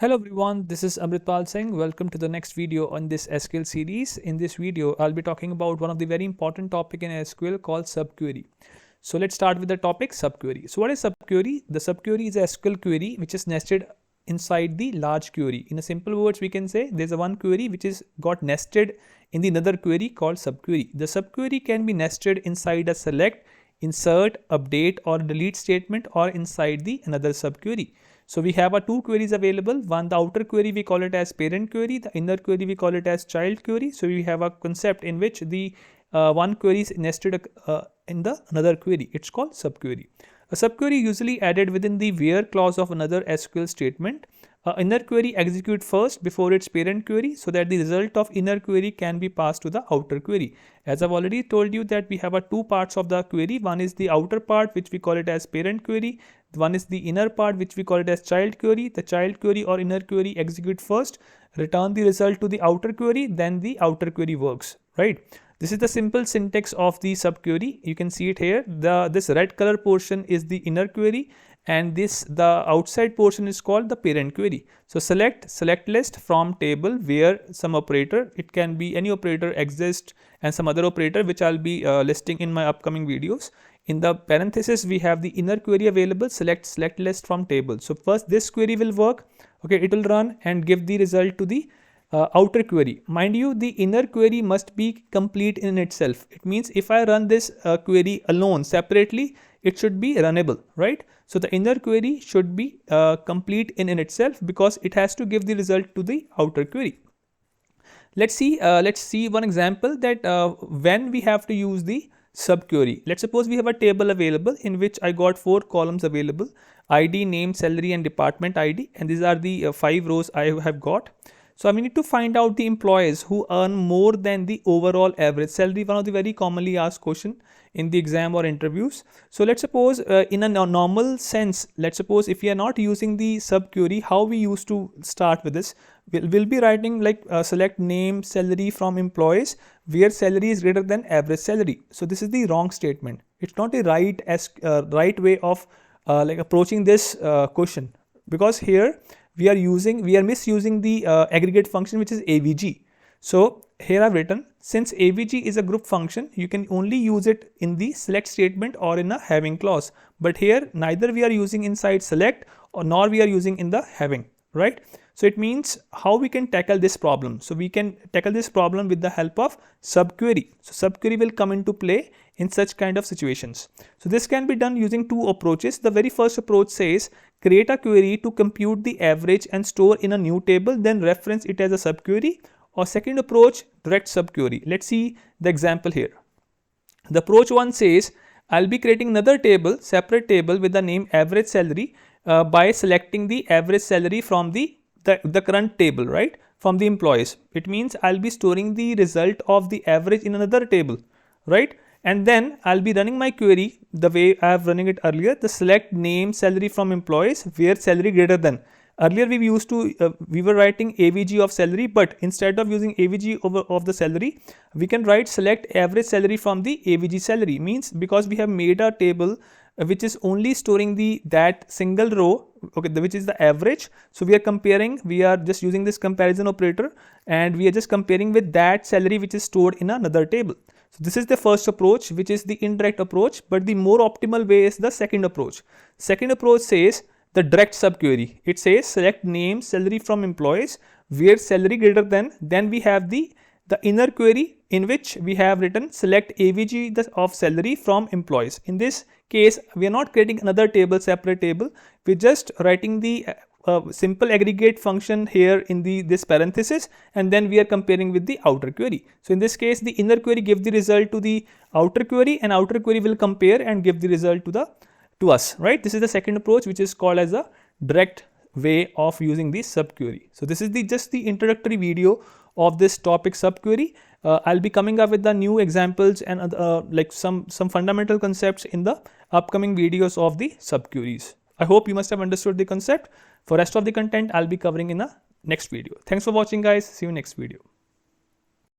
Hello everyone, this is Amritpal Singh. Welcome to the next video on this SQL series. In this video, I'll be talking about one of the very important topic in SQL called subquery. So let's start with the topic subquery. So what is subquery? The subquery is a SQL query which is nested inside the large query. In a simple words, we can say there's a one query which is got nested in the another query called subquery. The subquery can be nested inside a select, insert, update or delete statement or inside the another subquery. So we have two queries available. One, the outer query, we call it as parent query. The inner query, we call it as child query. So we have a concept in which the one query is nested in the another query. It's called subquery. A subquery usually added within the where clause of another SQL statement. Inner query execute first before its parent query so that the result of inner query can be passed to the outer query. As I've already told you that we have two parts of the query. One is the outer part which we call it as parent query. One is the inner part which we call it as child query. The child query or inner query execute first, return the result to the outer query, then the outer query works, right? This is the simple syntax of the subquery. You can see it here. This red color portion is the inner query and the outside portion is called the parent query. So select list from table where some operator, it can be any operator exists and some other operator which I'll be listing in my upcoming videos. In the parenthesis, we have the inner query available, select list from table. So first this query will work, okay, it will run and give the result to the outer query. Mind you, the inner query must be complete in itself. It means if I run this query alone separately, it should be runnable, right? So the inner query should be complete in itself because it has to give the result to the outer query. Let's see one example that when we have to use the subquery. Let's suppose we have a table available in which I got 4 columns available: ID, name, salary and department ID, and these are the 5 rows I have got. So we need to find out the employees who earn more than the overall average salary, one of the very commonly asked question in the exam or interviews. So let's suppose in a normal sense, let's suppose if we are not using the subquery, how we used to start with this, we'll be writing like select name, salary from employees where salary is greater than average salary. So this is the wrong statement. It's not a right way of like approaching this question, because here we are misusing the aggregate function which is AVG. So here I've written, since AVG is a group function, you can only use it in the select statement or in a having clause. But here neither we are using inside select or nor we are using in the having, right? So it means how we can tackle this problem. So we can tackle this problem with the help of subquery. So subquery will come into play in such kind of situations. So this can be done using two approaches. The very first approach says create a query to compute the average and store in a new table, then reference it as a subquery. Or second approach, direct subquery. Let's see the example here. The approach one says I'll be creating another table, separate table with the name average salary by selecting the average salary from the current table, right, from the employees. It means I'll be storing the result of the average in another table, right? And then I'll be running my query the way I have running it earlier, the select name salary from employees where salary greater than. Earlier we were writing AVG of salary, but instead of using AVG of the salary, we can write select average salary from the AVG salary. Means because we have made a table which is only storing that single row, okay, which is the average. So we are just using this comparison operator and we are just comparing with that salary which is stored in another table. So this is the first approach, which is the indirect approach, but the more optimal way is the second approach. Second approach says the direct subquery. It says select name salary from employees where salary greater than, then we have the inner query in which we have written select AVG of salary from employees. In this case, we are not creating another table, separate table. We're just writing the simple aggregate function here in this parenthesis, and then we are comparing with the outer query. So in this case, the inner query give the result to the outer query and outer query will compare and give the result to us, right? This is the second approach, which is called as a direct way of using the subquery. So this is just the introductory video of this topic subquery. I'll be coming up with the new examples and like some fundamental concepts in the upcoming videos of the subqueries. I hope you must have understood the concept. For rest of the content, I'll be covering in the next video. Thanks for watching, guys. See you next video.